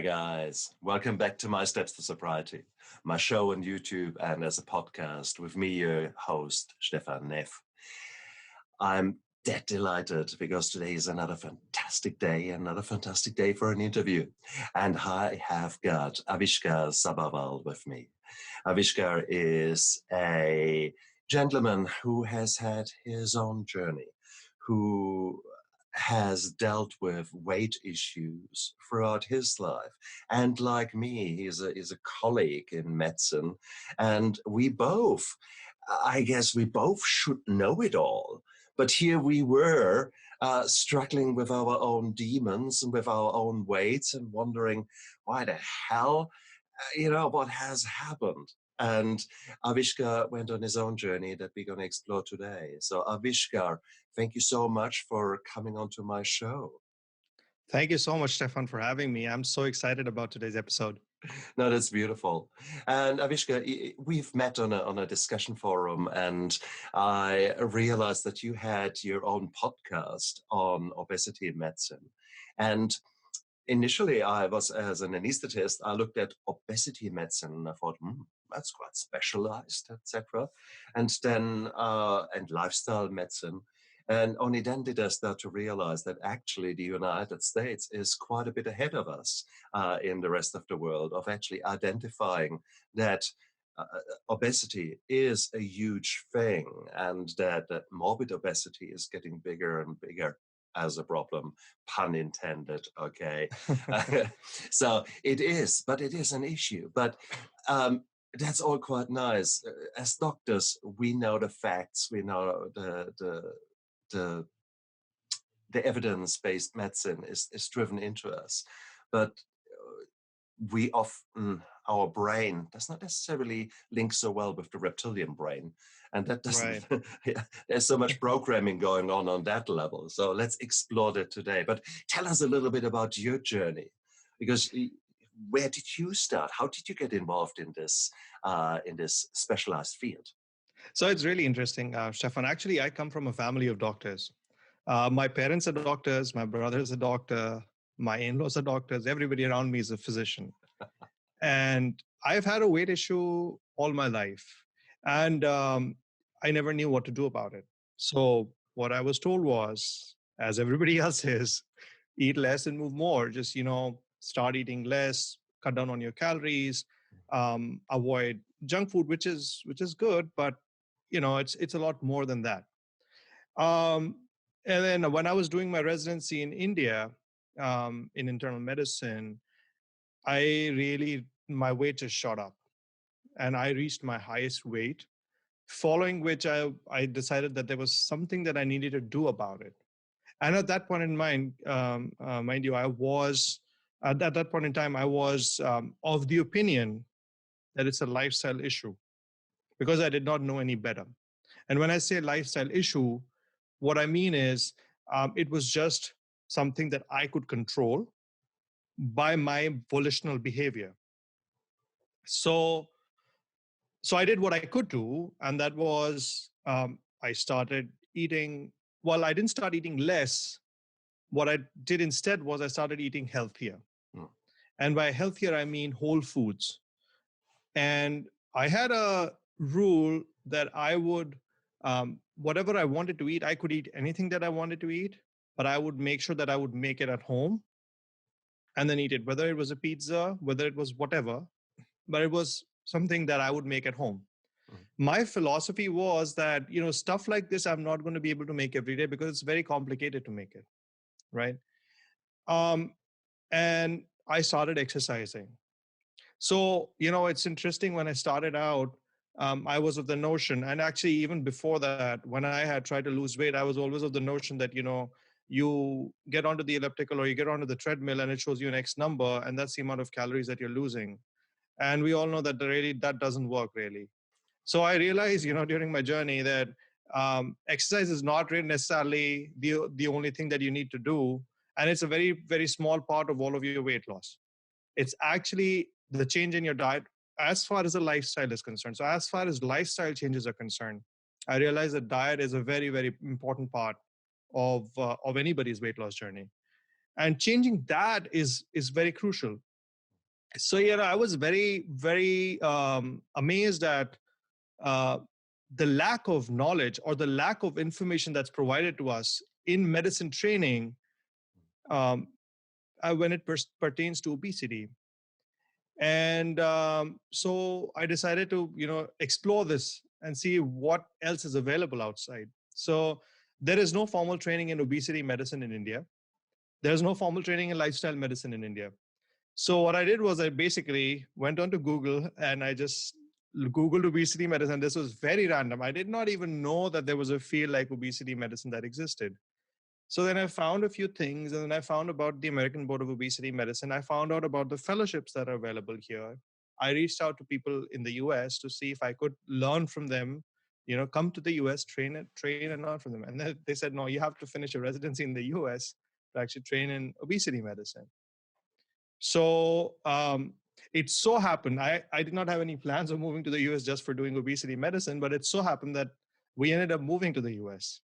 guys. Welcome back to My Steps to Sobriety, my show on YouTube and as a podcast with me, your host, Stefan Neff. I'm dead delighted because today is another fantastic day for an interview. And I have got Avishkar Sabharwal with me. Avishkar is a gentleman who has had his own journey, who has dealt with weight issues throughout his life. And like me, he's a colleague in medicine. And I guess we both should know it all. But here we were struggling with our own demons and with our own weights and wondering why the hell, what has happened. And Avishkar went on his own journey that we're going to explore today. So Avishkar, thank you so much for coming onto my show. Thank you so much, Stefan, for having me. I'm so excited about today's episode. No, that's beautiful. And Avishkar, we've met on a discussion forum, and I realized that you had your own podcast on obesity in medicine. And initially, I was, as an anesthetist, I looked at obesity medicine and I thought, that's quite specialized, etc. And then, and lifestyle medicine. And only then did I start to realize that actually the United States is quite a bit ahead of us in the rest of the world of actually identifying that obesity is a huge thing and that morbid obesity is getting bigger and bigger as a problem, pun intended, okay? So it is, but it is an issue. But that's all quite nice. As doctors, we know the facts, we know the evidence-based medicine is driven into us. But we often, our brain does not necessarily link so well with the reptilian brain. And that doesn't, Right. There's so much programming going on that level. So let's explore that today. But tell us a little bit about your journey, because where did you start? How did you get involved in this specialized field? So it's really interesting, Stefan. Actually, I come from a family of doctors. My parents are doctors, my brother is a doctor, my in-laws are doctors, everybody around me is a physician. And I've had a weight issue all my life. And I never knew what to do about it. So what I was told was, as everybody else is, eat less and move more. Just, start eating less, cut down on your calories, avoid junk food, which is good, but it's a lot more than that. And then when I was doing my residency in India, in internal medicine, my weight just shot up and I reached my highest weight, following which I decided that there was something that I needed to do about it. And at that point in mind you, at that point in time, I was of the opinion that it's a lifestyle issue because I did not know any better. And when I say lifestyle issue, what I mean is it was just something that I could control by my volitional behavior. So I did what I could do, and that was I started eating. Well, I didn't start eating less. What I did instead was I started eating healthier. And by healthier, I mean whole foods. And I had a rule that I would, whatever I wanted to eat, I could eat anything that I wanted to eat, but I would make sure that I would make it at home and then eat it, whether it was a pizza, whether it was whatever, but it was something that I would make at home. My philosophy was that, stuff like this, I'm not going to be able to make every day because it's very complicated to make it, right? And I started exercising. So, it's interesting. When I started out, I was of the notion, and actually even before that, when I had tried to lose weight, I was always of the notion that, you get onto the elliptical or you get onto the treadmill and it shows you an X number, and that's the amount of calories that you're losing. And we all know that that doesn't work really. So I realized, during my journey that exercise is not really necessarily the only thing that you need to do. And it's a very, very small part of all of your weight loss. It's actually the change in your diet as far as the lifestyle is concerned. So as far as lifestyle changes are concerned, I realized that diet is a very, very important part of anybody's weight loss journey. And changing that is very crucial. So I was very amazed at uh, the lack of knowledge or the lack of information that's provided to us in medicine training um, when it pertains to obesity. And so I decided to explore this and see what else is available outside. So there is no formal training in obesity medicine in India. There's no formal training in lifestyle medicine in India. So what I did was I basically went onto Google and I just Googled obesity medicine. This was very random. I did not even know that there was a field like obesity medicine that existed. So then I found a few things, and then I found about the American Board of Obesity Medicine. I found out about the fellowships that are available here. I reached out to people in the US to see if I could learn from them, come to the US, train and learn from them. And then they said, no, you have to finish your residency in the US to actually train in obesity medicine. So it so happened, I did not have any plans of moving to the US just for doing obesity medicine, but it so happened that we ended up moving to the US.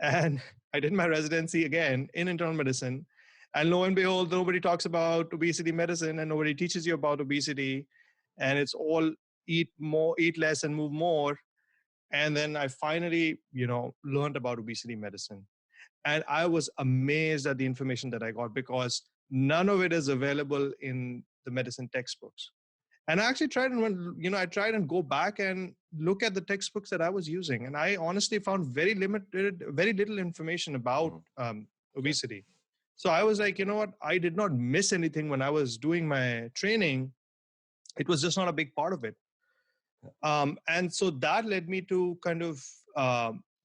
And I did my residency again in internal medicine. And lo and behold, nobody talks about obesity medicine and nobody teaches you about obesity. And it's all eat more, eat less, and move more. And then I finally, learned about obesity medicine. And I was amazed at the information that I got because none of it is available in the medicine textbooks. And I actually tried I tried and go back and look at the textbooks that I was using. And I honestly found very little information about Okay. obesity. So I was like, you know what? I did not miss anything when I was doing my training. It was just not a big part of it. And so that led me to kind of,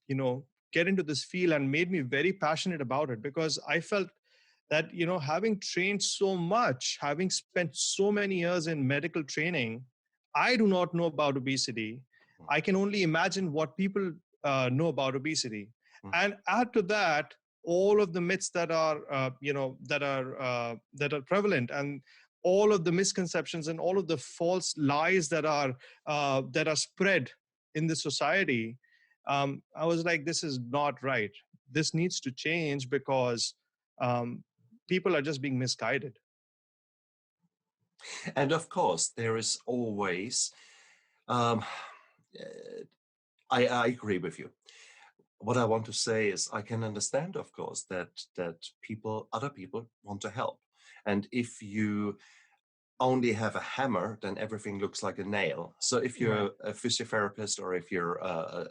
you know, get into this field and made me very passionate about it because I felt that, having trained so much, having spent so many years in medical training, I do not know about obesity. I can only imagine what people know about obesity. And add to that all of the myths that are, that are prevalent, and all of the misconceptions and all of the false lies that are spread in the society. I was like, this is not right. This needs to change because um, people are just being misguided. And of course, there is always, um, uh, I agree with you. What I want to say is I can understand, of course, that other people want to help. And if you only have a hammer, then everything looks like a nail. So if Right. you're a physiotherapist or if you're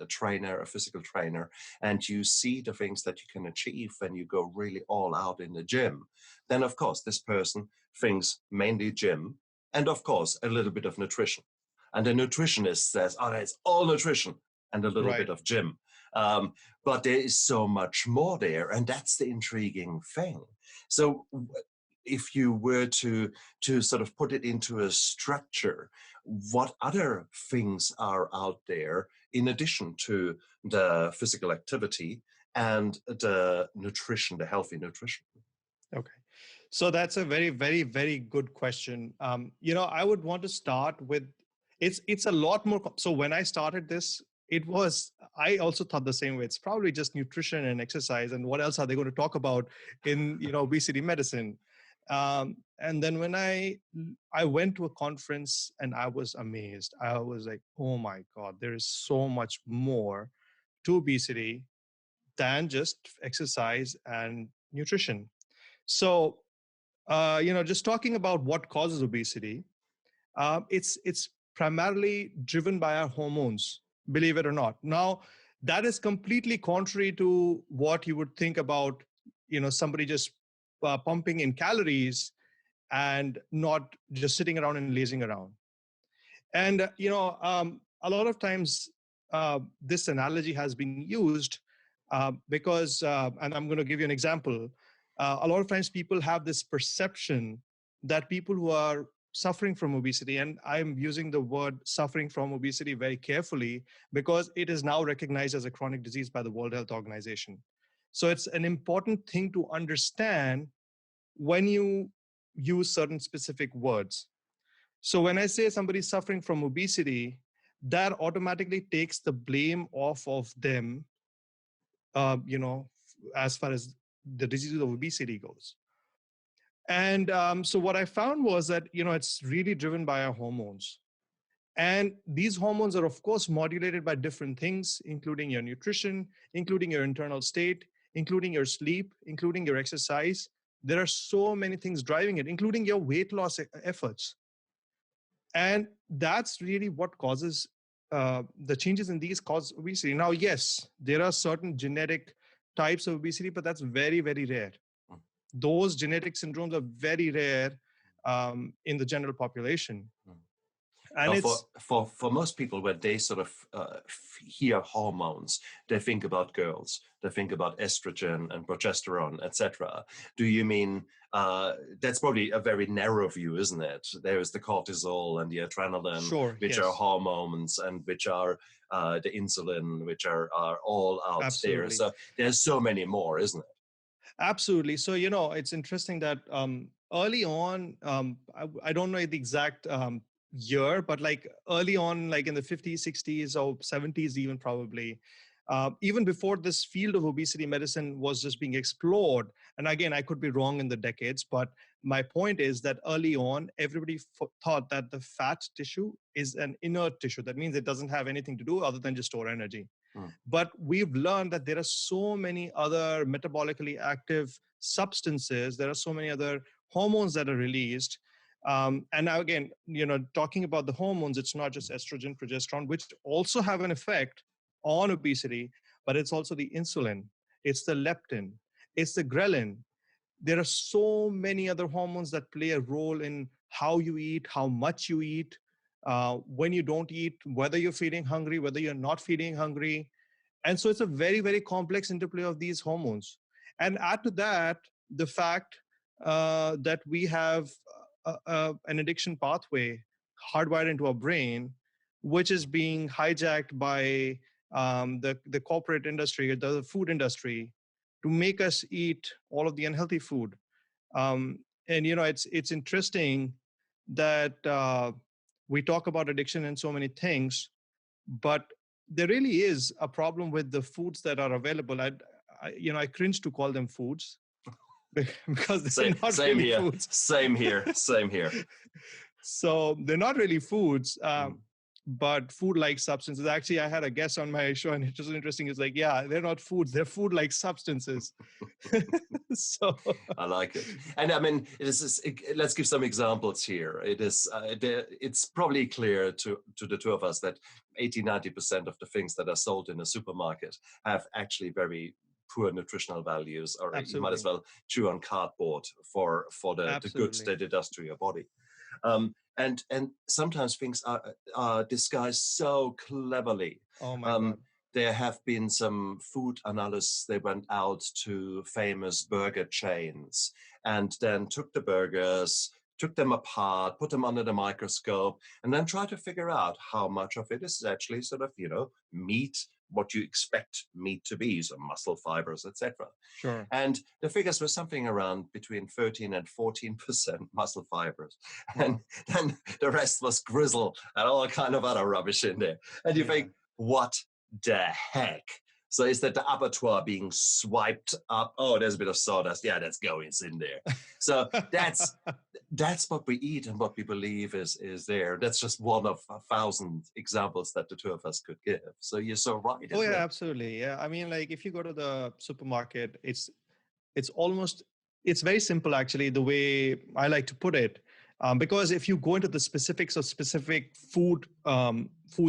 a trainer, a physical trainer, and you see the things that you can achieve when you go really all out in the gym, then of course this person thinks mainly gym and of course a little bit of nutrition. And the nutritionist says, oh, it's all nutrition and a little bit Right. of gym. Um, but there is so much more there, and that's the intriguing thing. So if you were to sort of put it into a structure, what other things are out there in addition to the physical activity and the nutrition, the healthy nutrition? Okay. So that's a very good question. I would want to start with it's a lot more. So when I started this, I also thought the same way. It's probably just nutrition and exercise, and what else are they going to talk about in obesity medicine? And then when I went to a conference and I was amazed. I was like, oh my God, there is so much more to obesity than just exercise and nutrition. So just talking about what causes obesity, it's primarily driven by our hormones, believe it or not. Now, that is completely contrary to what you would think about, somebody just pumping in calories and not just sitting around and lazing around. And a lot of times this analogy has been used because, and I'm going to give you an example. A lot of times people have this perception that people who are suffering from obesity, and I'm using the word suffering from obesity very carefully because it is now recognized as a chronic disease by the World Health Organization. So it's an important thing to understand when you use certain specific words. So when I say somebody's suffering from obesity, that automatically takes the blame off of them, uh, you know, as far as the disease of obesity goes. And so what I found was that, it's really driven by our hormones. And these hormones are, of course, modulated by different things, including your nutrition, including your internal state, including your sleep, including your exercise. There are so many things driving it, including your weight loss efforts. And that's really what causes the changes in these cause obesity. Now, yes, there are certain genetic types of obesity, but that's very, very rare. Those genetic syndromes are very rare in the general population. And Now, it's for most people, when they sort of hear hormones, they think about girls, they think about estrogen and progesterone, etc. Do you mean that's probably a very narrow view, isn't it? There is the cortisol and the adrenaline, sure, which yes, are hormones, and which are the insulin, which are all out there. absolutely. So there's so many more, isn't it? Absolutely. So, it's interesting that early on, I don't know the exact year, but like early on, like in the 50s, 60s, or 70s, even probably, even before this field of obesity medicine was just being explored. And again, I could be wrong in the decades, but my point is that early on, everybody thought that the fat tissue is an inert tissue. That means it doesn't have anything to do other than just store energy. But we've learned that there are so many other metabolically active substances. There are so many other hormones that are released. And now again, talking about the hormones, it's not just estrogen, progesterone, which also have an effect on obesity, but it's also the insulin, it's the leptin, it's the ghrelin. There are so many other hormones that play a role in how you eat, how much you eat, when you don't eat, whether you're feeling hungry, whether you're not feeling hungry. And so it's a very, very complex interplay of these hormones. And add to that the fact that we have an addiction pathway hardwired into our brain, which is being hijacked by the corporate industry, the food industry, to make us eat all of the unhealthy food. And it's interesting that we talk about addiction and so many things, but there really is a problem with the foods that are available. I cringe to call them foods because they're not Same really here. foods. Same here. Same here. So they're not really foods, but food-like substances. Actually, I had a guest on my show, and it was interesting. It's like, yeah, they're not foods; they're food-like substances. So I like it. And I mean, let's give some examples here. It's probably clear to the two of us that 80-90% of the things that are sold in a supermarket have actually very poor nutritional values, or you might as well chew on cardboard for the goods that it does to your body. And sometimes things are disguised so cleverly. Oh my God. There have been some food analysts, they went out to famous burger chains and then took the burgers, took them apart, put them under the microscope, and then tried to figure out how much of it is actually sort of, meat, what you expect meat to be, so muscle fibers, etc. Sure. And the figures were something around between 13 and 14% muscle fibers. Wow. And then the rest was grizzle and all kind of other rubbish in there. And you think, what the heck? So is that the abattoir being swiped up? Oh, there's a bit of sawdust. Yeah, that's going in there. So that's what we eat and what we believe is there. That's just one of 1,000 examples that the two of us could give. So you're so right. Oh yeah, absolutely. Yeah, I mean, like if you go to the supermarket, it's very simple actually. The way I like to put it. Because if you go into the specifics of specific food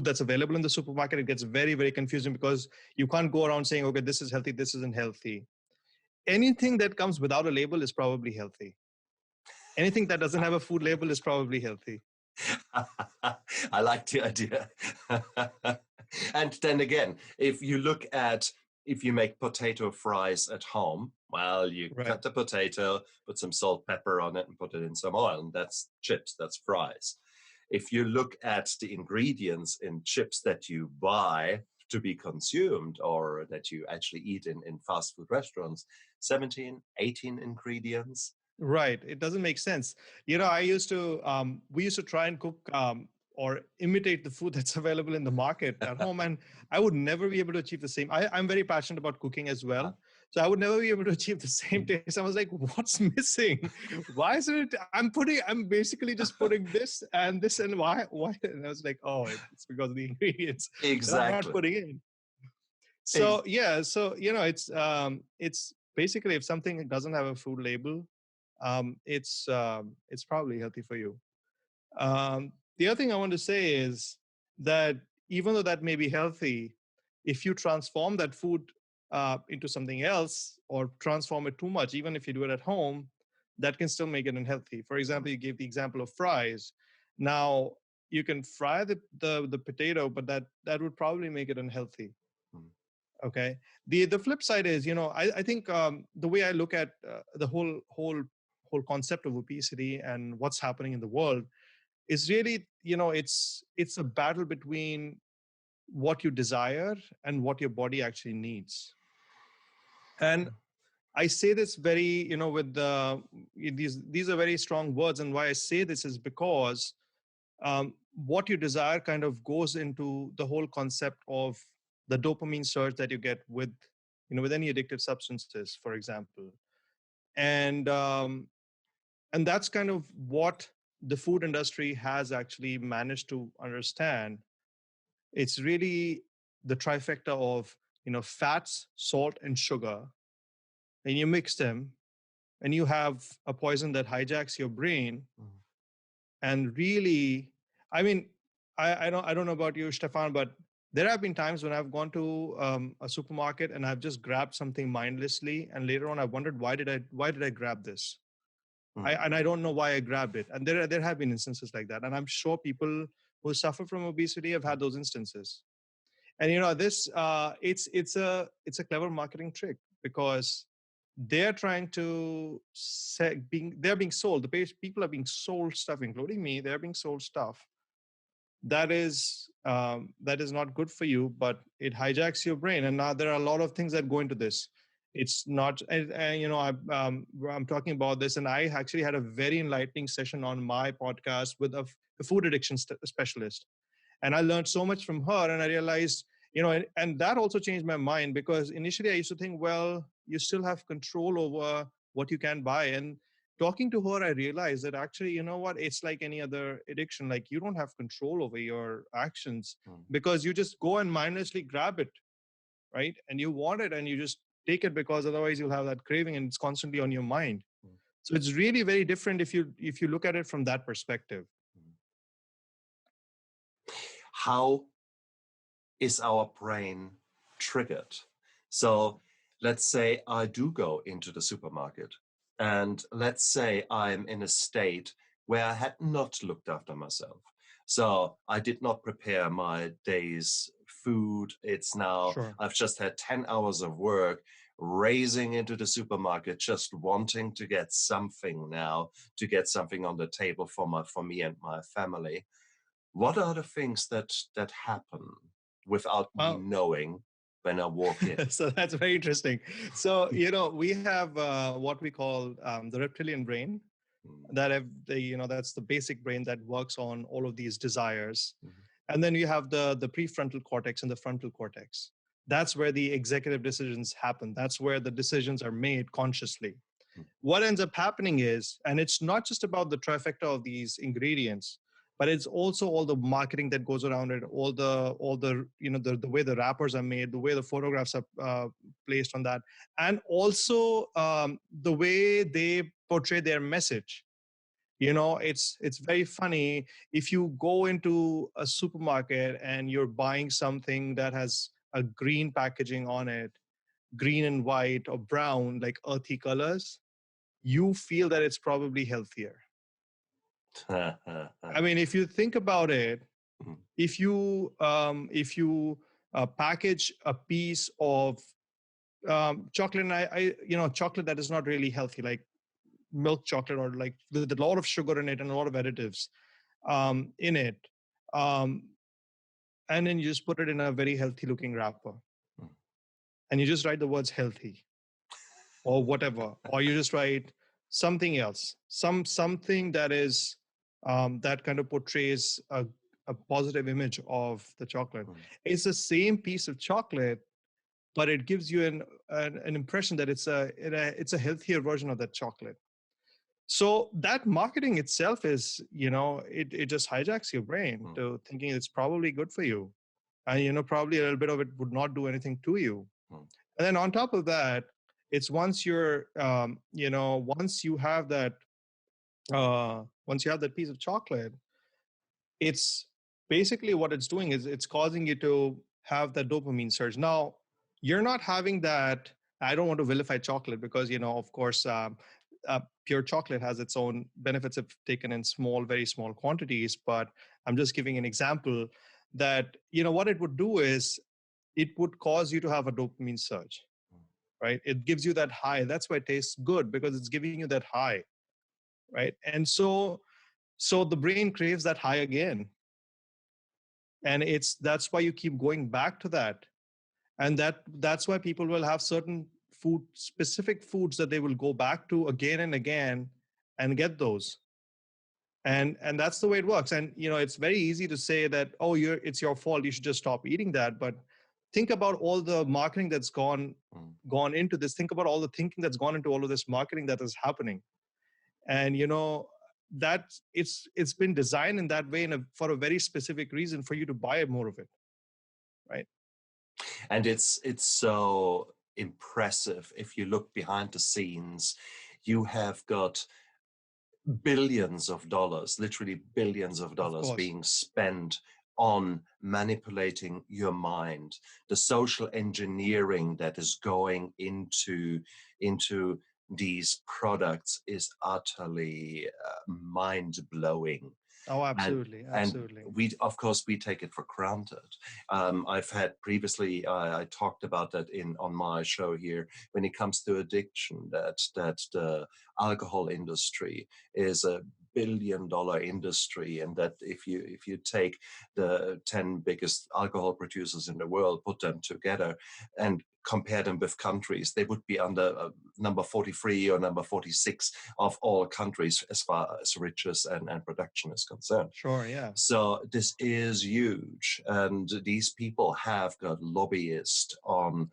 that's available in the supermarket, it gets very, very confusing because you can't go around saying, okay, this is healthy, this isn't healthy. Anything that comes without a label is probably healthy. Anything that doesn't have a food label is probably healthy. I like the idea. And then again, if you make potato fries at home, well, you cut the potato, put some salt, pepper on it, and put it in some oil, and that's chips, that's fries. If you look at the ingredients in chips that you buy to be consumed or that you actually eat in fast food restaurants, 17, 18 ingredients. Right. It doesn't make sense. We used to try and cook or imitate the food that's available in the market at home. And I would never be able to achieve the same. I'm very passionate about cooking as well. So I would never be able to achieve the same taste. I was like, what's missing? Why isn't it? I'm basically just putting this and why? And I was like, oh, it's because of the ingredients that I'm not Exactly. putting in. Ex- So yeah, so it's basically, if something doesn't have a food label, it's probably healthy for you. The other thing I want to say is that even though that may be healthy, if you transform that food into something else or transform it too much, even if you do it at home, that can still make it unhealthy. For example, you gave the example of fries. Now you can fry the potato, but that would probably make it unhealthy. Mm. Okay. The flip side is, I think the way I look at the whole concept of obesity and what's happening in the world is really, it's a battle between what you desire and what your body actually needs. And I say this very, with these are very strong words. And why I say this is because what you desire kind of goes into the whole concept of the dopamine surge that you get with any addictive substances, for example. And and that's kind of what the food industry has actually managed to understand. It's really the trifecta of fats, salt, and sugar, and you mix them, and you have a poison that hijacks your brain. Mm. And really, I mean, I don't know about you, Stefan, but there have been times when I've gone to a supermarket and I've just grabbed something mindlessly, and later on I wondered, why did I grab this? Mm. And I don't know why I grabbed it. And there have been instances like that, and I'm sure people who suffer from obesity have had those instances. And this it's a clever marketing trick, because they're trying to they're being sold, people are being sold stuff, including me. They're being sold stuff that is not good for you, but it hijacks your brain. And now there are a lot of things that go into this. It's not, and I'm talking about this, and I actually had a very enlightening session on my podcast with a food addiction specialist, and I learned so much from her. And I realized, and that also changed my mind, because initially I used to think, well, you still have control over what you can buy. And talking to her, I realized that actually, what, it's like any other addiction. Like, you don't have control over your actions, Mm. because you just go and mindlessly grab it, right? And you want it, and you just take it, because otherwise you'll have that craving, and it's constantly on your mind. Mm. So it's really very different if you look at it from that perspective. Mm. How is our brain triggered? So let's say I do go into the supermarket, and let's say I'm in a state where I had not looked after myself. So I did not prepare my day's food. It's now, Sure. I've just had 10 hours of work, racing into the supermarket, just wanting to get something now, to get something on the table for me and my family. What are the things that happen without me Uh, knowing when I walk in? so that's very interesting. So we have what we call the reptilian brain, Mm. that have that's the basic brain that works on all of these desires. Mhm. And then you have the prefrontal cortex and the frontal cortex. That's where the executive decisions happen. That's where the decisions are made consciously. Mm. What ends up happening is, and it's not just about the trifecta of these ingredients, but it's also all the marketing that goes around it, all the the way the wrappers are made, the way the photographs are placed on that, and also the way they portray their message. It's very funny. If you go into a supermarket and you're buying something that has a green packaging on it, green and white or brown, like earthy colors, you feel that it's probably healthier. I mean, if you think about it, Mm. if you package a piece of chocolate, and chocolate that is not really healthy, like milk chocolate, or like with a lot of sugar in it and a lot of additives in it, um, and then you just put it in a very healthy looking wrapper, Mm. and you just write the words healthy or whatever, or you just write something else, something that is that kind of portrays a positive image of the chocolate. Mm. It's the same piece of chocolate, but it gives you an impression that it's a healthier version of that chocolate. So that marketing itself is, it just hijacks your brain to thinking it's probably good for you. And, probably a little bit of it would not do anything to you. And then on top of that, it's once you have that, once you have that piece of chocolate, it's basically what it's doing is it's causing you to have that dopamine surge. Now, you're not having that. I don't want to vilify chocolate because, of course, pure chocolate has its own benefits if taken in very small quantities. But I'm just giving an example that, what it would do is it would cause you to have a dopamine surge, right? It gives you that high. That's why it tastes good, because it's giving you that high, right? And so the brain craves that high again. And that's why you keep going back to that. And that's why people will have certain specific foods that they will go back to again and again and get those. And that's the way it works. And it's very easy to say that, oh, it's your fault, you should just stop eating that. But think about all the marketing that's gone into this. Think about all the thinking that's gone into all of this marketing that is happening. And that it's been designed in that way for a very specific reason, for you to buy more of it, right? And it's so impressive. If you look behind the scenes, you have got billions of dollars, literally billions of dollars being spent on manipulating your mind. The social engineering that is going into these products is utterly mind-blowing. Oh, absolutely. Absolutely. And we take it for granted. I've had previously, I talked about that on my show here, when it comes to addiction, that the alcohol industry is a billion-dollar industry, and that if you take the 10 biggest alcohol producers in the world, put them together and compare them with countries, they would be under number 43 or number 46 of all countries as far as riches and production is concerned. Sure, yeah. So this is huge, and these people have got lobbyists in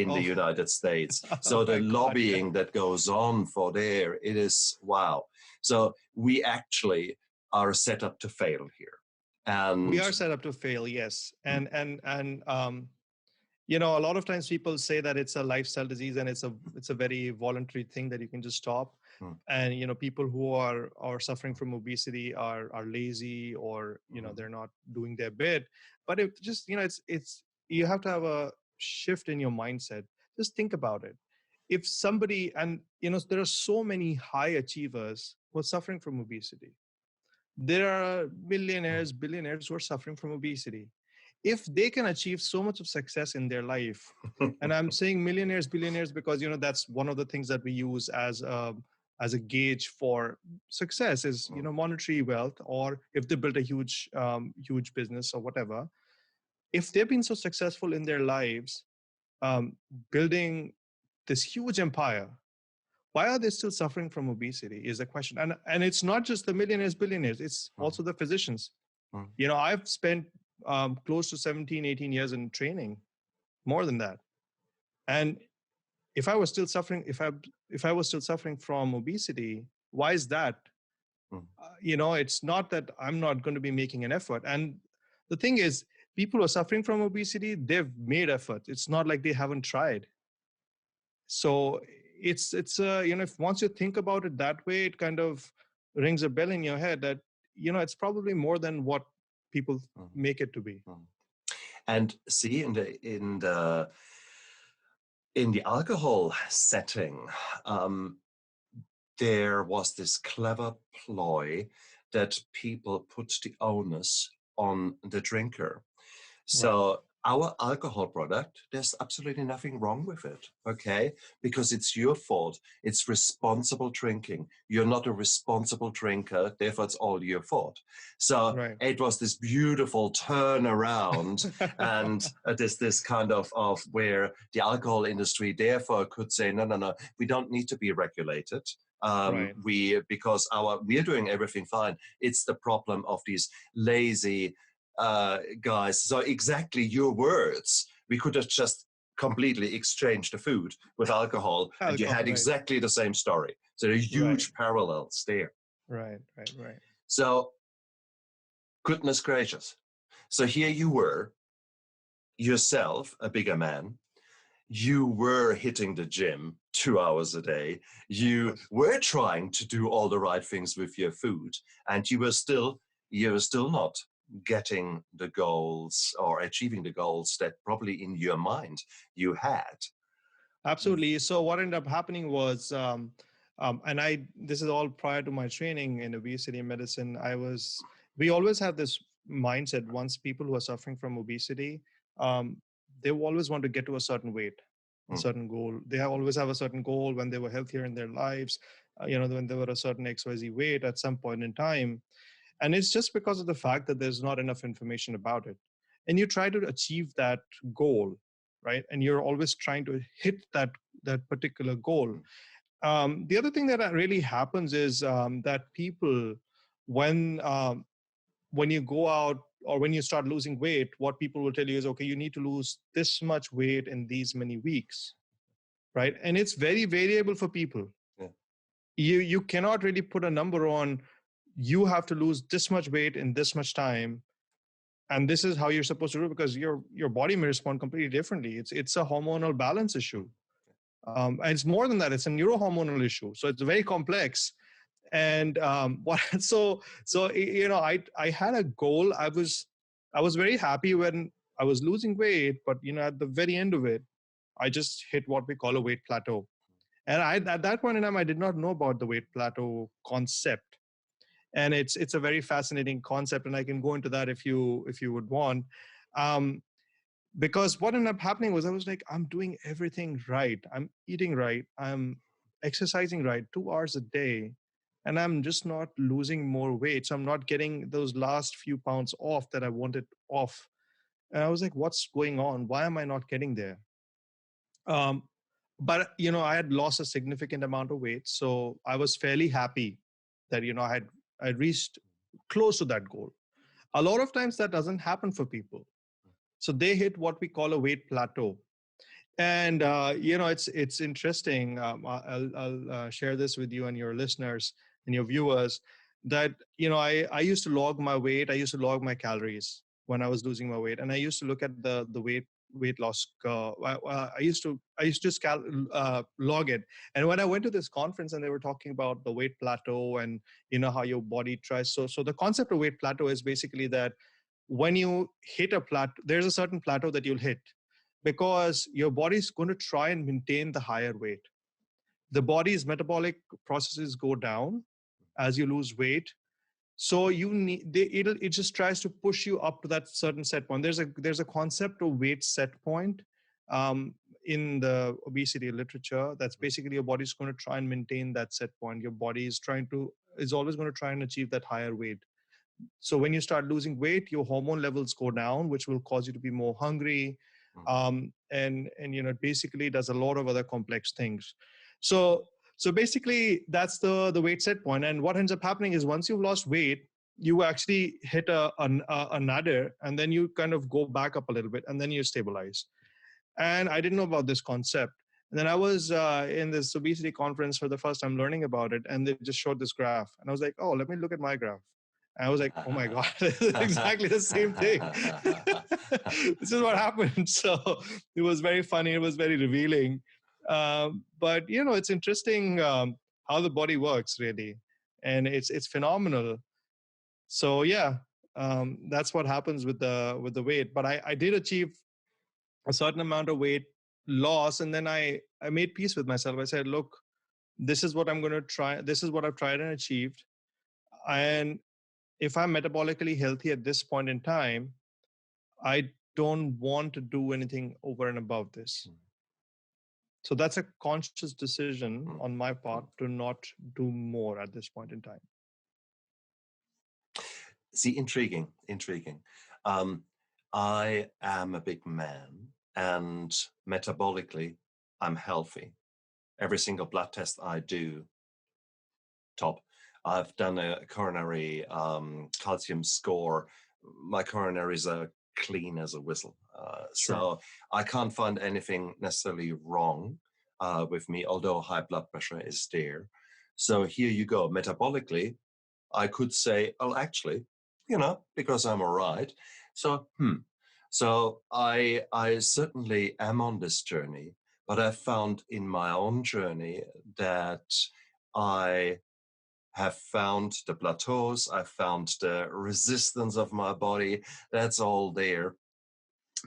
the United States. So the lobbying that goes on for there, it is wow. So we actually are set up to fail here. And we are set up to fail, yes. And a lot of times people say that it's a lifestyle disease and it's a very voluntary thing that you can just stop. And people who are suffering from obesity are lazy, or they're not doing their bit. But it just it's you have to have a shift in your mindset. Just think about it. If somebody, and there are so many high achievers who are suffering from obesity. There are millionaires, billionaires who are suffering from obesity. If they can achieve so much of success in their life, and I'm saying millionaires, billionaires, because that's one of the things that we use as a gauge for success is monetary wealth, or if they built a huge business or whatever. If they've been so successful in their lives, building this huge empire, why are they still suffering from obesity is the question. And it's not just the millionaires, billionaires, it's also the physicians. I've spent close to 17, 18 years in training, more than that. And if I was still suffering, if I was still suffering from obesity, why is that? It's not that I'm not going to be making an effort. And the thing is, people who are suffering from obesity, they've made effort. It's not like they haven't tried. So it's if once you think about it that way, it kind of rings a bell in your head that it's probably more than what people make it to be. And see, in the alcohol setting, there was this clever ploy that people put the onus on the drinker. So our alcohol product, there's absolutely nothing wrong with it, okay? Because it's your fault. It's responsible drinking. You're not a responsible drinker, therefore it's all your fault. So it was this beautiful turnaround and this kind of where the alcohol industry therefore could say, no, we don't need to be regulated. Because we're doing everything fine. It's the problem of these lazy guys. So exactly your words. We could have just completely exchanged the food with alcohol, and you Alcohol, had right, exactly the same story. So there are right, huge parallels there. right, right, right. So goodness gracious. So here you were, yourself, a bigger man. You were hitting the gym 2 hours a day. You Yes. were trying to do all the right things with your food, and you were still not getting the goals or achieving the goals that probably in your mind you had. Absolutely. So what ended up happening was, and this is all prior to my training in obesity medicine. We always have this mindset. Once people who are suffering from obesity, um, they will always want to get to a certain weight, a Mm, certain goal. Always have a certain goal when they were healthier in their lives. When they were a certain XYZ weight at some point in time, and it's just because of the fact that there's not enough information about it, and you try to achieve that goal, right, and you're always trying to hit that particular goal. mm, The other thing that really happens is that people, when when you go out or when you start losing weight, what people will tell you is, okay, you need to lose this much weight in these many weeks, right? And it's very variable for people. yeah, You cannot really put a number on, you have to lose this much weight in this much time, and this is how you're supposed to do it, because your body may respond completely differently. It's a hormonal balance issue, and it's more than that. It's a neurohormonal issue, so it's very complex. And what so I had a goal. I was very happy when I was losing weight, but at the very end of it, I just hit what we call a weight plateau. And at that point in time, I did not know about the weight plateau concept, and it's a very fascinating concept, and I can go into that if you would want. um, because what ended up happening was, I was like, I'm doing everything right, I'm eating right, I'm exercising right 2 hours a day, and I'm just not losing more weight, so I'm not getting those last few pounds off that I wanted off. And I was like, what's going on? Why am I not getting there? um, but I had lost a significant amount of weight, so I was fairly happy that I reached close to that goal. A lot of times that doesn't happen for people, so they hit what we call a weight plateau. And it's interesting. I'll share this with you and your listeners and your viewers, that I used to log my weight, I used to log my calories when I was losing my weight, and I used to look at the weight loss curve. I used to just log it. And when I went to this conference and they were talking about the weight plateau, and how your body tries, so the concept of weight plateau is basically that when you hit a plateau, there's a certain plateau that you'll hit, because your body's going to try and maintain the higher weight. The body's metabolic processes go down as you lose weight, so it just tries to push you up to that certain set point. There's a concept of weight set point um, in the obesity literature. That's basically your body's going to try and maintain that set point. Your body is always going to try and achieve that higher weight. So when you start losing weight, your hormone levels go down, which will cause you to be more hungry, mm, and it basically does a lot of other complex things. So basically, that's the weight set point. And what ends up happening is, once you've lost weight, you actually hit a nadir, and then you kind of go back up a little bit, and then you stabilize. And I didn't know about this concept. And then I was in this obesity conference for the first time learning about it, and they just showed this graph, and I was like, oh, let me look at my graph. And I was like, oh my God, it's exactly the same thing. This is what happened. So it was very funny. It was very revealing. But it's interesting how the body works, really, and it's phenomenal. So yeah, that's what happens with the weight. But I did achieve a certain amount of weight loss, and then I made peace with myself. I said, look, this is what I'm going to try. This is what I've tried and achieved. And if I'm metabolically healthy at this point in time, I don't want to do anything over and above this. So that's a conscious decision mm, on my part mm. to not do more at this point in time. See, intriguing, intriguing. Um, I am a big man, and metabolically, I'm healthy. Every single blood test I do, top. I've done a coronary calcium score. My coronaries are clean as a whistle. Sure. So I can't find anything necessarily wrong with me, although high blood pressure is there. So here you go. Metabolically, I could say, oh, actually, because I'm all right. So I certainly am on this journey, but I found in my own journey that I have found the plateaus, I found the resistance of my body, that's all there.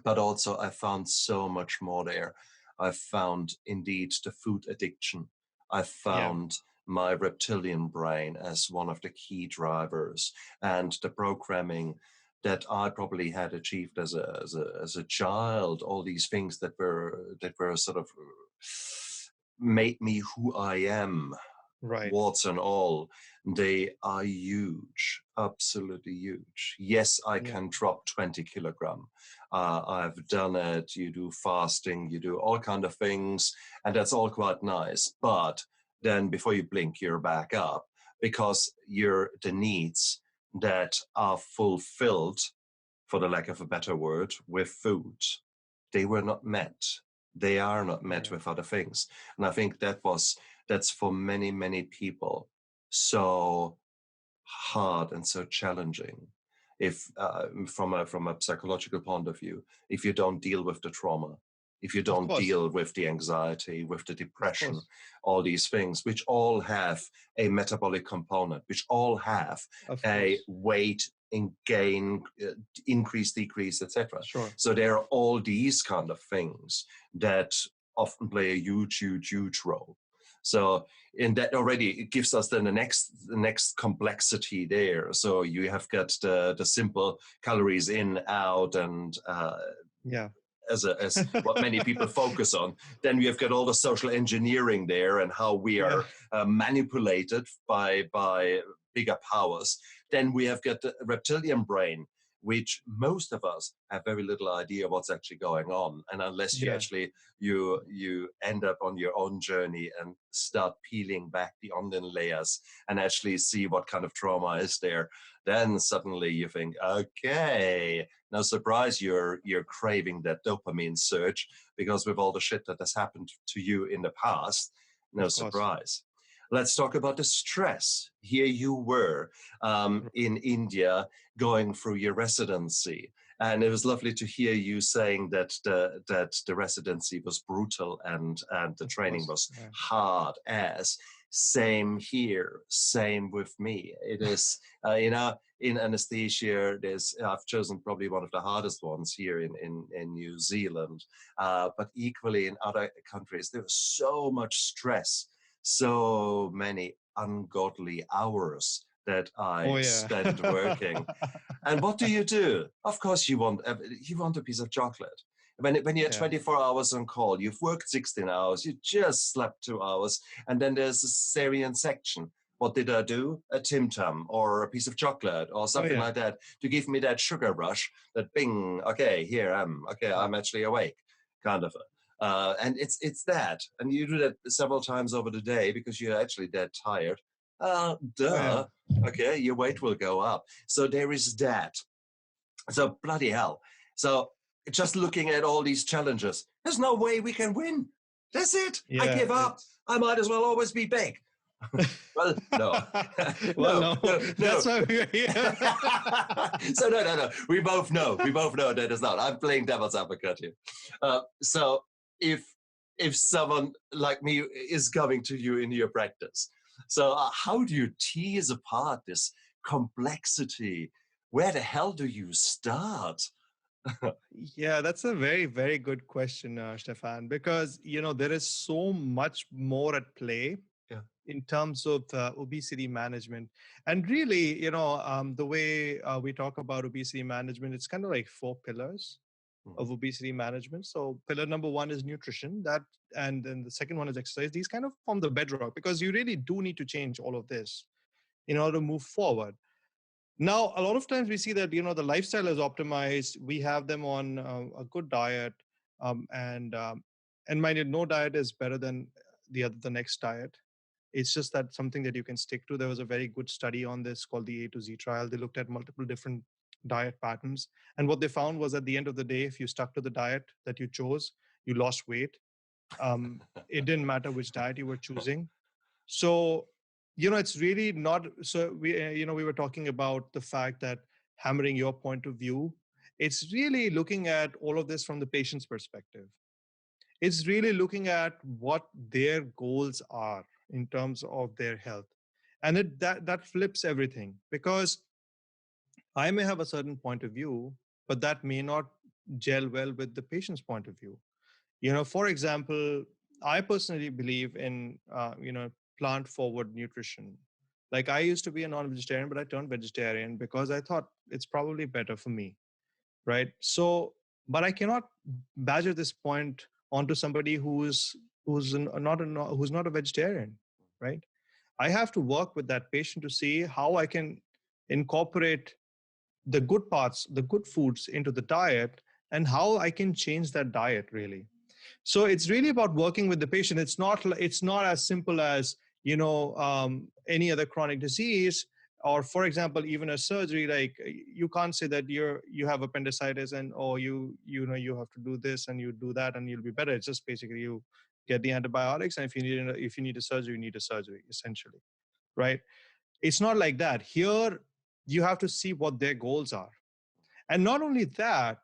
But also I found so much more there. I found indeed the food addiction. I Yeah. found my reptilian brain as one of the key drivers, and the programming that I probably had achieved as a child, all these things that were sort of made me who I am, Right. warts and all, they are huge, absolutely huge. Yes, I Yeah. can drop 20 kilogram. I've done it. You do fasting, you do all kind of things, and that's all quite nice. But then before you blink, you're back up because the needs that are fulfilled, for the lack of a better word, with food, they were not met. They are not met Right. with other things. And I think that's for many, many people so hard and so challenging. If from a psychological point of view, if you don't deal with the trauma, if you Of don't course. deal with the anxiety, with the Of depression, course. all these things, which all have a metabolic component, which all have Of a course. weight in gain, increase, decrease, etc. Sure. So there are all these kind of things that often play a huge, huge, huge role. So in that already, it gives us then the next complexity there. So you have got the simple calories in, out, and Yeah. as what many people focus on. Then we have got all the social engineering there and how we Yeah. are manipulated by bigger powers. Then we have got the reptilian brain, which most of us have very little idea what's actually going on. And unless you Yeah. actually you end up on your own journey and start peeling back the onion layers and actually see what kind of trauma is there, then suddenly you think, okay, no surprise you're craving that dopamine surge, because with all the shit that has happened to you in the past, no Of course. surprise. Let's talk about the stress. Here you were in India going through your residency. And it was lovely to hear you saying that the residency was brutal and the Of training course. was Yeah. hard as. Same here, same with me. It is, in anesthesia, I've chosen probably one of the hardest ones here in New Zealand, but equally in other countries, there was so much stress, so many ungodly hours that Oh I yeah. spent working. And what do? Of course, you want a piece of chocolate. When you're Yeah. 24 hours on call, you've worked 16 hours, you just slept 2 hours, and then there's a cesarean section. What did I do? A Tim Tam or a piece of chocolate or Oh something yeah. like that to give me that sugar rush, that bing, okay, here I am, okay, Yeah. I'm actually awake, kind of. And it's that. And you do that several times over the day because you're actually dead tired. Oh yeah. Duh. Okay, your weight will go up. So there is that. So bloody hell. So just looking at all these challenges, there's no way we can win. That's it. I Yeah. give up. It's I might as well always be big. Well, no, well, no, no, no, that's no. why we're here. So no. We both know. We both know that it's not. I'm playing devil's advocate here. So if someone like me is coming to you in your practice, so how do you tease apart this complexity? Where the hell do you start? Yeah, that's a very, very good question, Stefan, because there is so much more at play Yeah. in terms of obesity management. And really, the way we talk about obesity management, it's kind of like 4 pillars Mhm. of obesity management. So pillar number one is nutrition, and then the second one is exercise. These kind of form the bedrock, because you really do need to change all of this in order to move forward. Now, a lot of times we see that the lifestyle is optimized. We have them on a good diet, and mind you, no diet is better than the next diet. It's just that something that you can stick to. There was a very good study on this called the A to Z trial. They looked at multiple different diet patterns. And what they found was at the end of the day, if you stuck to the diet that you chose, you lost weight. It didn't matter which diet you were choosing. So, it's really not. So we were talking about the fact that hammering your point of view, it's really looking at all of this from the patient's perspective. It's really looking at what their goals are in terms of their health. And that flips everything, because I may have a certain point of view, but that may not gel well with the patient's point of view. For example, I personally believe in, plant forward nutrition. Like, I used to be a non-vegetarian, but I turned vegetarian because I thought it's probably better for me. Right. So, but I cannot badger this point onto somebody who's not a vegetarian. Right. I have to work with that patient to see how I can incorporate the good parts, the good foods into the diet, and how I can change that diet really. So it's really about working with the patient. It's not as simple as any other chronic disease, or for example, even a surgery. Like, you can't say that you have appendicitis and you have to do this and you do that and you'll be better. It's just basically you get the antibiotics, and if you need a surgery, you need a surgery, essentially, right? It's not like that. Here, you have to see what their goals are, and not only that,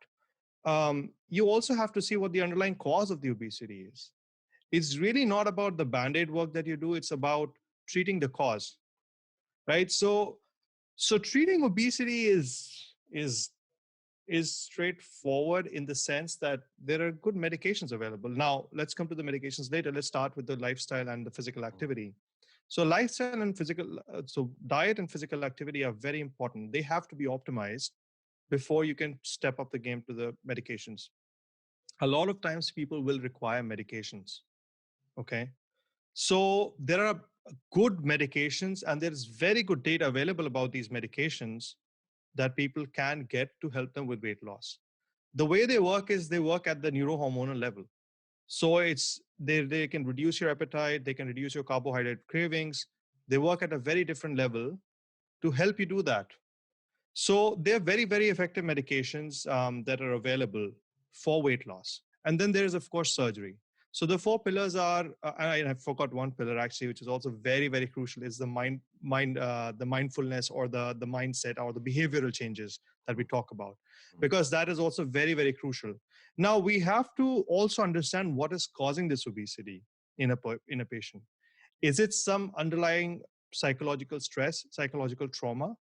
you also have to see what the underlying cause of the obesity is. It's really not about the band-aid work that you do. It's about treating the cause, right? So treating obesity is straightforward in the sense that there are good medications available. Now, let's come to the medications later. Let's start with the lifestyle and the physical activity. So lifestyle and so diet and physical activity are very important. They have to be optimized before you can step up the game to the medications. A lot of times people will require medications. Okay. So there are good medications, and there is very good data available about these medications that people can get to help them with weight loss. The way they work is they work at the neurohormonal level. So they can reduce your appetite, they can reduce your carbohydrate cravings. They work at a very different level to help you do that. So they're very, very effective medications that are available for weight loss. And then there is, of course, surgery. So the four pillars are, and I forgot one pillar actually, which is also very, very crucial, is the the mindfulness, or the mindset, or the behavioral changes that we talk about, because that is also very, very crucial. Now, we have to also understand what is causing this obesity in a patient. Is it some underlying psychological stress, psychological trauma?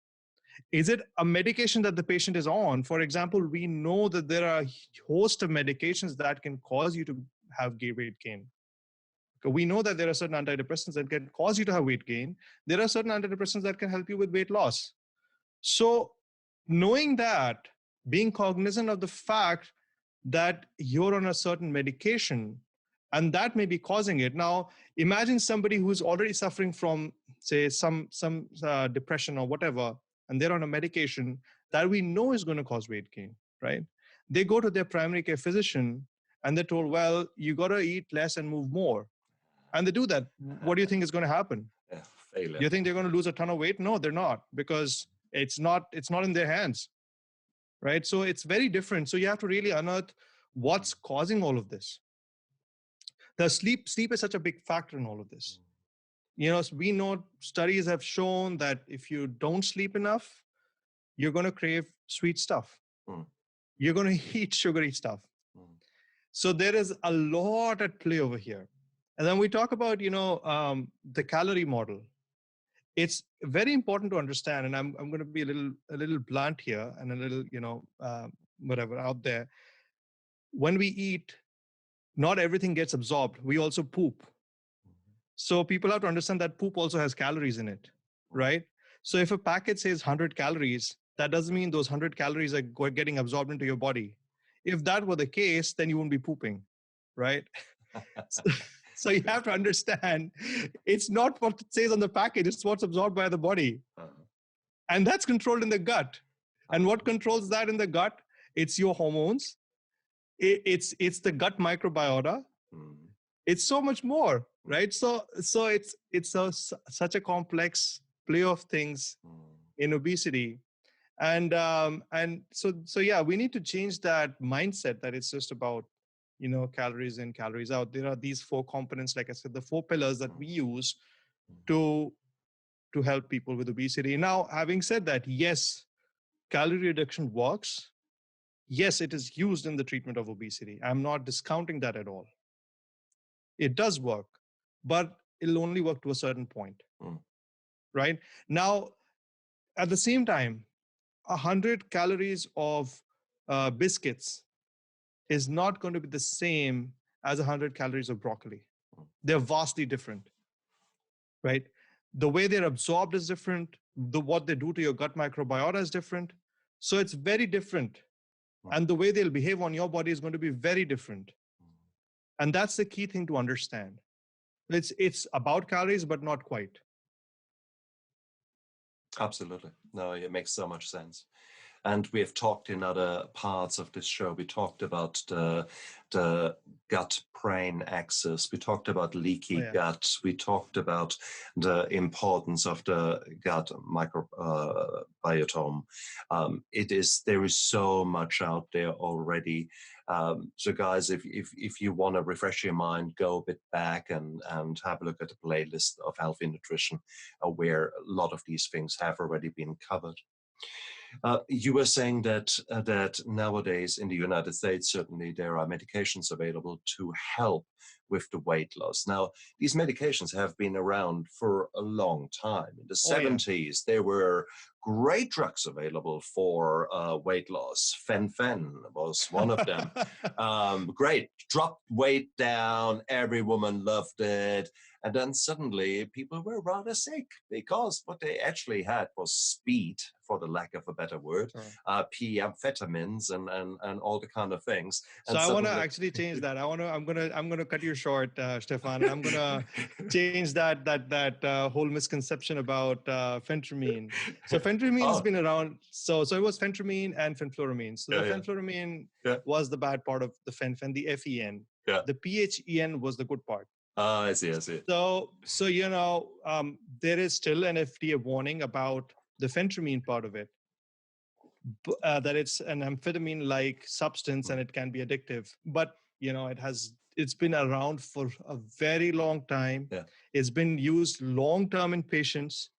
Is it a medication that the patient is on? For example, we know that there are a host of medications that can cause you to have weight gain. We know that there are certain antidepressants that can cause you to have weight gain. There are certain antidepressants that can help you with weight loss. So knowing that, being cognizant of the fact that you're on a certain medication and that may be causing it. Now, imagine somebody who's already suffering from, say, some depression or whatever, and they're on a medication that we know is going to cause weight gain, right? They go to their primary care physician and they're told, well, you got to eat less and move more. And they do that. What do you think is going to happen? Failure. Do you think they're going to lose a ton of weight? No, they're not, because it's not in their hands, right? So it's very different. So you have to really unearth what's causing all of this. The sleep is such a big factor in all of this. We know studies have shown that if you don't sleep enough, you're going to crave sweet stuff. You're going to eat sugary stuff. So there is a lot at play over here. And then we talk about, the calorie model. It's very important to understand, and I'm going to be a little blunt here and a little, whatever out there. When we eat, not everything gets absorbed. We also poop. So people have to understand that poop also has calories in it, right? So if a packet says 100 calories, that doesn't mean those 100 calories are getting absorbed into your body. If that were the case, then you wouldn't be pooping, right? So you have to understand, it's not what it says on the package, it's what's absorbed by the body. And that's controlled in the gut. And what controls that in the gut? It's your hormones. It's the gut microbiota. It's so much more, right? So it's such a complex play of things in obesity. And so yeah, we need to change that mindset that it's just about, calories in, calories out. There are these 4 components, like I said, the 4 pillars that we use to help people with obesity. Now, having said that, yes, calorie reduction works. Yes, it is used in the treatment of obesity. I'm not discounting that at all. It does work, but it'll only work to a certain point, right? Now, at the same time, 100 calories of biscuits is not going to be the same as 100 calories of broccoli. They're vastly different, right? The way they're absorbed is different. What they do to your gut microbiota is different. So it's very different. And the way they'll behave on your body is going to be very different. And that's the key thing to understand. It's about calories, but not quite. Absolutely. No, it makes so much sense. And we have talked in other parts of this show, we talked about the gut-brain axis, we talked about leaky gut, we talked about the importance of the gut microbiome. There is so much out there already. So guys, if you want to refresh your mind, go a bit back and have a look at the playlist of Healthy Nutrition, where a lot of these things have already been covered. You were saying that nowadays in the United States, certainly there are medications available to help with the weight loss. Now, these medications have been around for a long time. In the 70s, there were great drugs available for weight loss. Fen-phen was one of them. Great, dropped weight down, every woman loved it. And then suddenly people were rather sick because what they actually had was speed, for the lack of a better word, p-amphetamines and all the kind of things. So I want to actually change that. I'm gonna cut you short, Stefan. And I'm gonna change that whole misconception about phentermine. So phentermine has been around. So it was phentermine and fenfluramine. So the phenfluramine was the bad part of the fen, the FEN. The PHEN was the good part. I see. So there is still an FDA warning about the phentermine part of it, that it's an amphetamine-like substance and it can be addictive. But it's been around for a very long time. It's been used long-term in patients,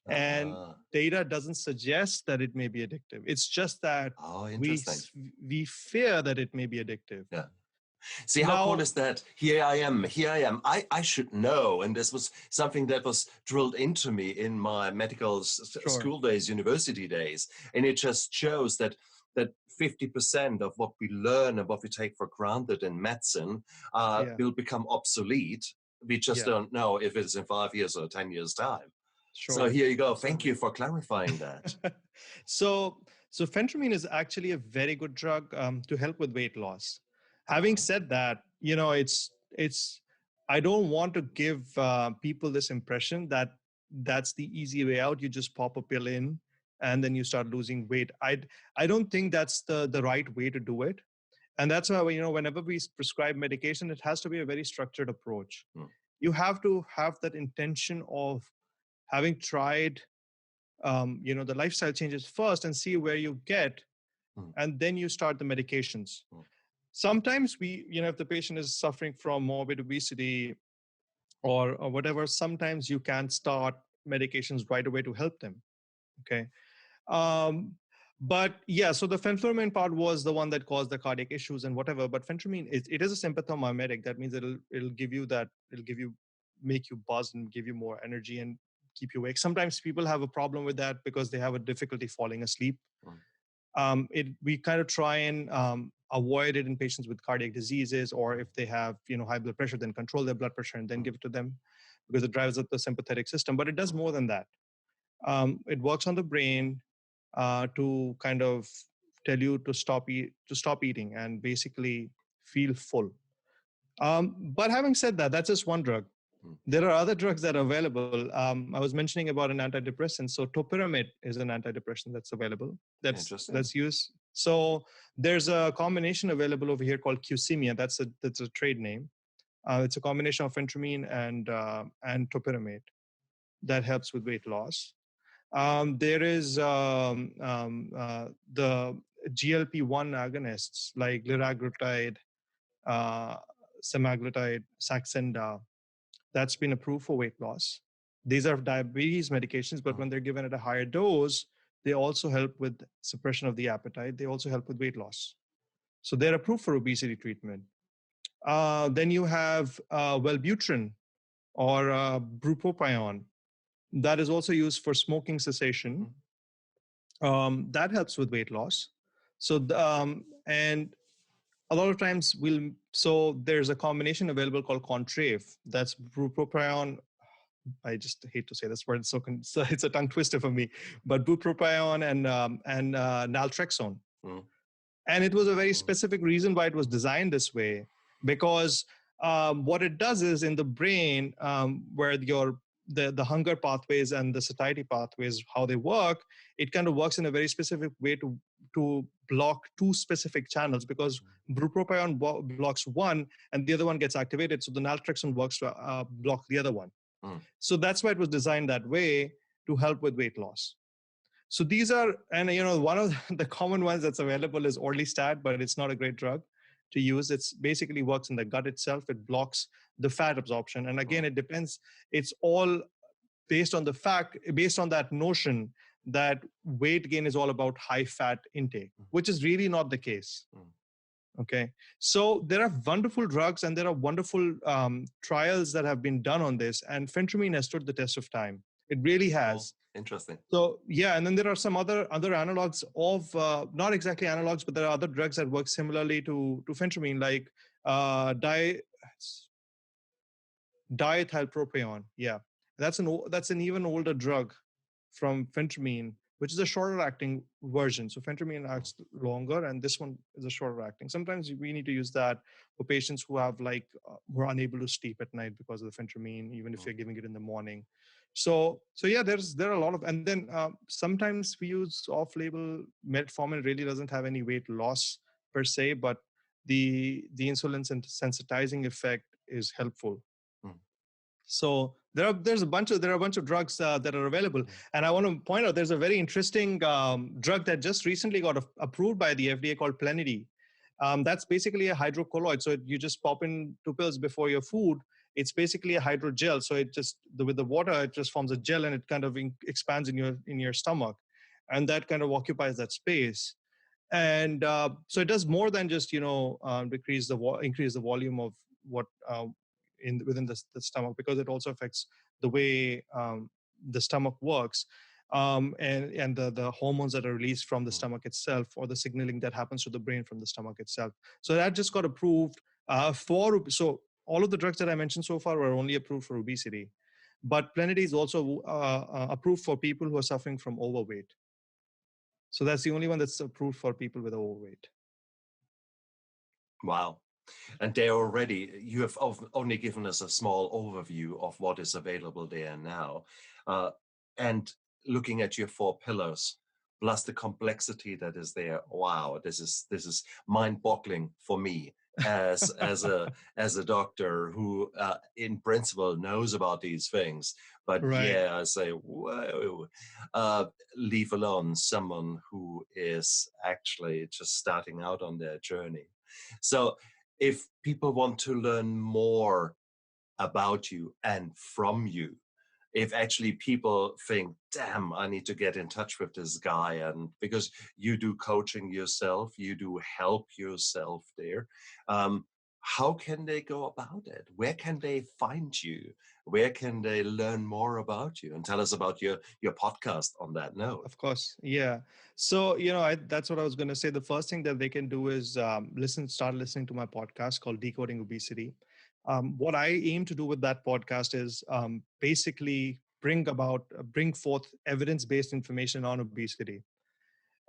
and data doesn't suggest that it may be addictive. It's just that we fear that it may be addictive. See, how cool is that? Here I am. I should know. And this was something that was drilled into me in my medical school days, university days. And it just shows that 50% of what we learn and what we take for granted in medicine will become obsolete. We just don't know if it's in 5 years or 10 years' time. So here you go. Thank you for clarifying that. So phentermine is actually a very good drug to help with weight loss. Having said that, I don't want to give people this impression that that's the easy way out. You just pop a pill in and then you start losing weight. I don't think that's the right way to do it. And that's why, whenever we prescribe medication, it has to be a very structured approach. You have to have that intention of having tried, the lifestyle changes first and see where you get, and then you start the medications. Sometimes if the patient is suffering from morbid obesity or whatever, sometimes you can start medications right away to help them. Okay. But yeah, so the phenfluramine part was the one that caused the cardiac issues and whatever. But phentermine, it is a sympathomimetic. That means it'll make you buzz and give you more energy and keep you awake. Sometimes people have a problem with that because they have a difficulty falling asleep. We kind of try and avoid it in patients with cardiac diseases, or if they have high blood pressure, then control their blood pressure and then give it to them, because it drives up the sympathetic system. But it does more than that. It works on the brain to kind of tell you to stop eating and basically feel full. But having said that, that's just one drug. There are other drugs that are available. I was mentioning about an antidepressant. So topiramate is an antidepressant that's available. That's used. So there's a combination available over here called Qsimia. That's a trade name. It's a combination of phentermine and topiramate that helps with weight loss. There is the GLP-1 agonists like liraglutide, uh, semaglutide, Saxenda. That's been approved for weight loss. These are diabetes medications, but when they're given at a higher dose, they also help with suppression of the appetite. They also help with weight loss. So they're approved for obesity treatment. Then you have Wellbutrin or bupropion. That is also used for smoking cessation. That helps with weight loss. So, and a lot of times so there's a combination available called Contrave. That's bupropion. I just hate to say this word. So it's a tongue twister for me, but bupropion and naltrexone. And it was a very specific reason why it was designed this way, because what it does is in the brain, where the hunger pathways and the satiety pathways, how they work, it kind of works in a very specific way to block two specific channels, because bupropion blocks one and the other one gets activated. So the naltrexone works to block the other one. So that's why it was designed that way, to help with weight loss. So these are, and one of the common ones that's available is orlistat, but it's not a great drug to use. It's basically works in the gut itself. It blocks the fat absorption. And again, it depends. It's all based on that notion that weight gain is all about high fat intake, which is really not the case. Okay. So there are wonderful drugs and there are wonderful trials that have been done on this. And phentermine has stood the test of time. It really has. Interesting. So yeah, and then there are some other analogs of not exactly analogs, but there are other drugs that work similarly to phentermine, like diethylpropion. Yeah, that's an even older drug from phentermine, which is a shorter acting version. So phentermine acts longer, and this one is a shorter acting. Sometimes we need to use that for patients who have who are unable to sleep at night because of the phentermine, even if you're giving it in the morning. So yeah, there are a lot of, and then sometimes we use off-label metformin. Really doesn't have any weight loss per se, but the insulin sensitizing effect is helpful. So there are a bunch of drugs that are available, and I want to point out there's a very interesting drug that just recently got approved by the FDA called Plenity. That's basically a hydrocolloid. So you just pop in 2 pills before your food. It's basically a hydrogel. So it just with the water, it just forms a gel and it kind of expands in your stomach, and that kind of occupies that space. And so it does more than just increase the volume of what within the stomach, because it also affects the way the stomach works, and the hormones that are released from the stomach itself, or the signaling that happens to the brain from the stomach itself. So that just got approved so all of the drugs that I mentioned so far were only approved for obesity, but Plenity is also approved for people who are suffering from overweight. So that's the only one that's approved for people with overweight. Wow. And you have only given us a small overview of what is available there now. And looking at your 4 pillars, plus the complexity that is there, wow, this is mind-boggling for me as a doctor who in principle knows about these things. But yeah, I say, whoa, leave alone someone who is actually just starting out on their journey. So if people want to learn more about you and from you, if actually people think, damn, I need to get in touch with this guy, and because you do coaching yourself, you do help yourself there, how can they go about it? Where can they find you? Where can they learn more about you? And tell us about your podcast on that note. Of course. Yeah. So, that's what I was going to say. The first thing that they can do is start listening to my podcast called Decoding Obesity. What I aim to do with that podcast is basically bring forth evidence-based information on obesity.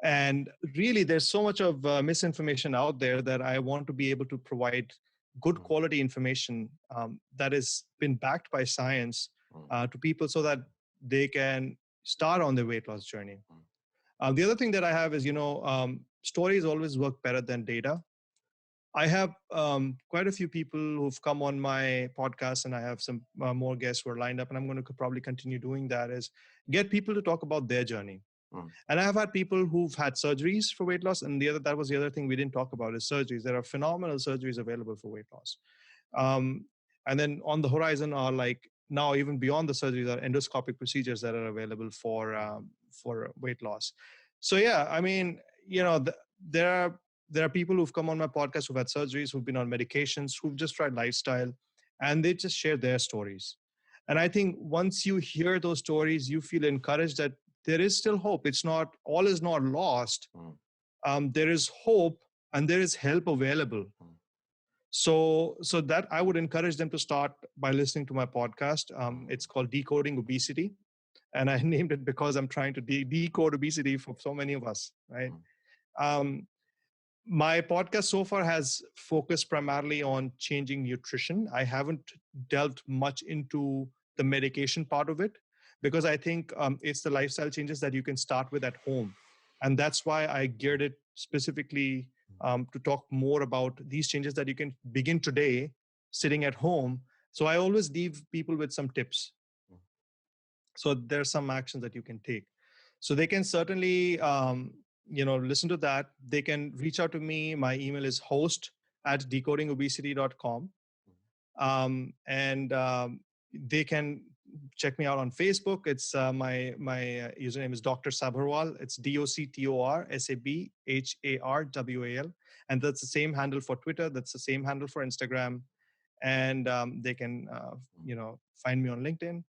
And really, there's so much of misinformation out there that I want to be able to provide good quality information that has been backed by science to people, so that they can start on their weight loss journey. The other thing that I have is, stories always work better than data. I have quite a few people who've come on my podcast, and I have some more guests who are lined up, and I'm going to probably continue doing that, is get people to talk about their journey. And I've had people who've had surgeries for weight loss, and that was the other thing we didn't talk about is surgeries. There are phenomenal surgeries available for weight loss. And then on the horizon are like now even beyond the surgeries are endoscopic procedures that are available for weight loss. So yeah, I mean, there are people who've come on my podcast who've had surgeries, who've been on medications, who've just tried lifestyle, and they just share their stories. And I think once you hear those stories, you feel encouraged that there is still hope. It's not all is not lost. There is hope and there is help available. So that I would encourage them to start by listening to my podcast. It's called Decoding Obesity, and I named it because I'm trying to decode obesity for so many of us, right? My podcast so far has focused primarily on changing nutrition. I haven't delved much into the medication part of it because I think it's the lifestyle changes that you can start with at home. And that's why I geared it specifically to talk more about these changes that you can begin today sitting at home. So I always leave people with some tips. So there's some actions that you can take. So they can certainly listen to that. They can reach out to me. My email is host@decodingobesity.com. And they can check me out on Facebook. It's my username is Dr. Sabharwal. It's DOCTOR SABHARWAL, and that's the same handle for Twitter. That's the same handle for Instagram, and they can find me on LinkedIn.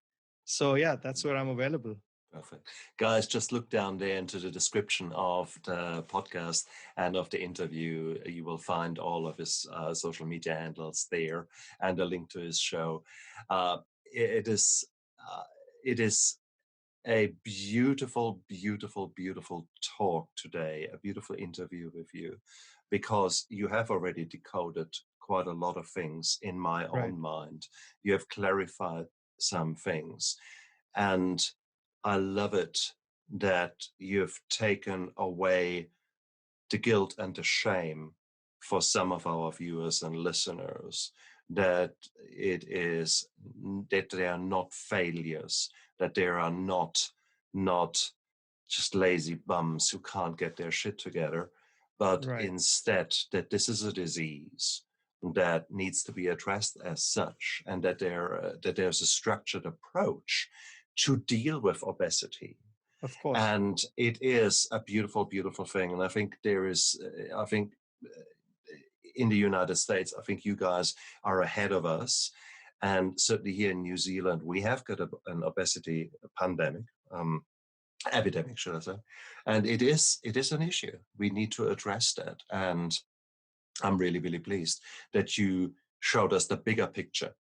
So yeah, that's where I'm available. Perfect. Guys, just look down there into the description of the podcast and of the interview. You will find all of his social media handles there and a link to his show. It is a beautiful, beautiful, beautiful talk today, a beautiful interview with you, because you have already decoded quite a lot of things in my own mind. You have clarified some things. And I love it that you've taken away the guilt and the shame for some of our viewers and listeners, that that they are not failures, that they are not just lazy bums who can't get their shit together, but instead that this is a disease that needs to be addressed as such, and that there's a structured approach to deal with obesity. Of course. And it is a beautiful, beautiful thing. And I think in the United States, I think you guys are ahead of us. And certainly here in New Zealand, we have got an obesity pandemic, epidemic, should I say. And it is an issue. We need to address that. And I'm really, really pleased that you showed us the bigger picture,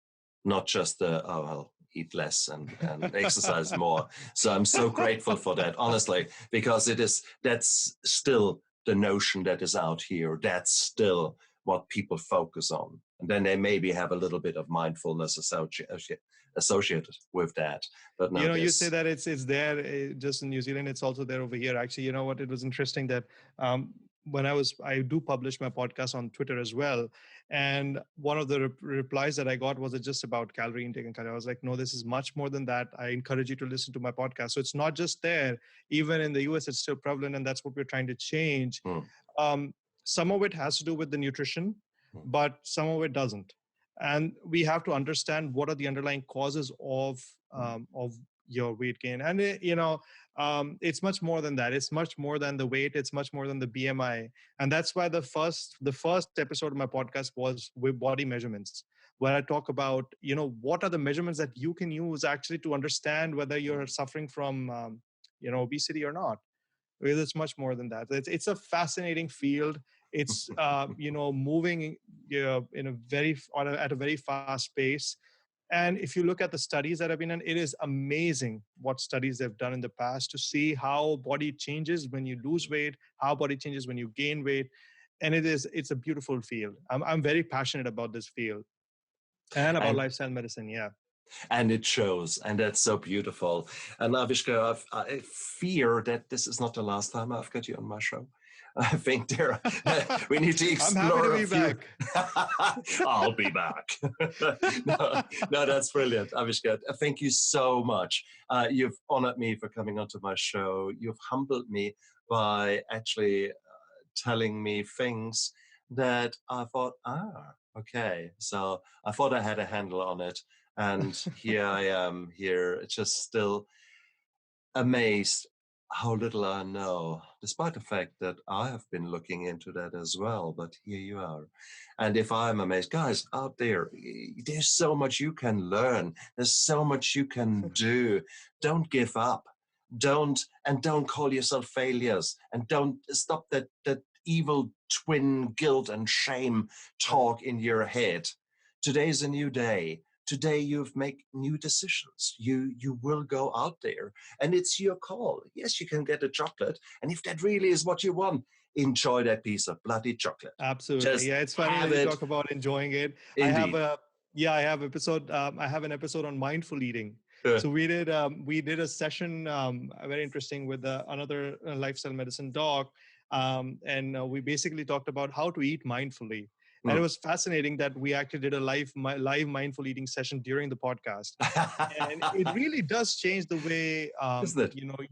not just eat less and exercise more. So I'm so grateful for that, honestly, because that's still the notion that is out here. That's still what people focus on. And then they maybe have a little bit of mindfulness associated with that. But no, you say that it's there just in New Zealand. It's also there over here. Actually, you know what? It was interesting that when I do publish my podcast on Twitter as well. And one of the replies that I got was just about calorie intake and calorie. I was like, no, this is much more than that. I encourage you to listen to my podcast. So it's not just there. Even in the US, it's still prevalent. And that's what we're trying to change. Some of it has to do with the nutrition, but some of it doesn't. And we have to understand what are the underlying causes of your weight gain. And it's much more than that. It's much more than the weight. It's much more than the BMI. And that's why the first episode of my podcast was with body measurements, where I talk about, what are the measurements that you can use actually to understand whether you're suffering from, obesity or not. Because it's much more than that. It's a fascinating field. It's moving at a very fast pace. And if you look at the studies that have been done, it is amazing what studies they've done in the past to see how body changes when you lose weight, how body changes when you gain weight. And it's a beautiful field. I'm very passionate about this field and about lifestyle medicine. Yeah. And it shows, and that's so beautiful. And Avishkar, I fear that this is not the last time I've got you on my show. I think there we need to explore I'm happy to be back. I'll be back. No, that's brilliant, Avishkar. Thank you so much. You've honored me for coming onto my show. You've humbled me by actually telling me things that I thought, okay. So I thought I had a handle on it. And here I am here, just still amazed how little I know, despite the fact that I have been looking into that as well. But here you are. And if I'm amazed, guys out there, there's so much you can learn. There's so much you can do. Don't give up. Don't call yourself failures, and don't stop that evil twin guilt and shame talk in your head. Today's a new day. Today you've make new decisions. You will go out there, and it's your call. Yes, you can get a chocolate, and if that really is what you want, enjoy that piece of bloody chocolate. Absolutely. Just yeah, it's funny that you talk about enjoying it. Indeed. I have an episode on mindful eating. So we did a session, very interesting, with another lifestyle medicine doc, and we basically talked about how to eat mindfully. And it was fascinating that we actually did a live mindful eating session during the podcast, and it really does change the way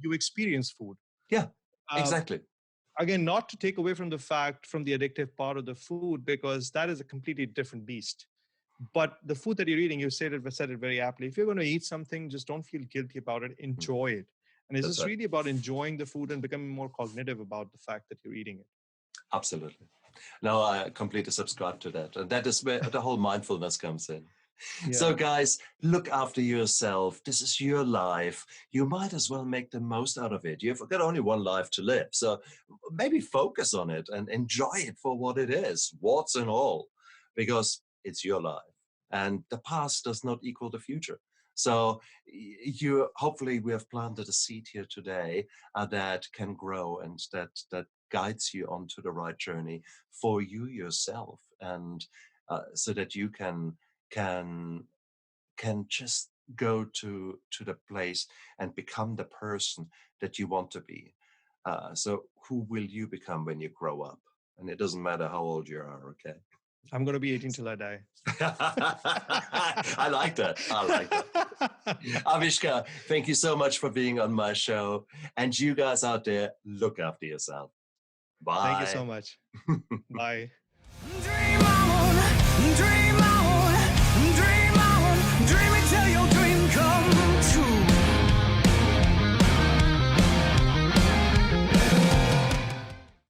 you experience food. Yeah, exactly. Again, not to take away from the addictive part of the food, because that is a completely different beast. But the food that you're eating, you said it very aptly. If you're going to eat something, just don't feel guilty about it. Enjoy it. And it's just really about enjoying the food and becoming more cognitive about the fact that you're eating it. Absolutely. No, I completely subscribe to that. And that is where the whole mindfulness comes in. Yeah. So guys, look after yourself. This is your life. You might as well make the most out of it. You've got only one life to live. So maybe focus on it and enjoy it for what it is, warts and all, because it's your life. And the past does not equal the future. So hopefully we have planted a seed here today that can grow and that guides you onto the right journey for you yourself, and so that you can just go to the place and become the person that you want to be. So who will you become when you grow up? And it doesn't matter how old you are, okay? I'm going to be 18 till I die. I like that. Avishkar, thank you so much for being on my show. And you guys out there, look after yourself. Bye. Thank you so much. Bye. Dream on, dream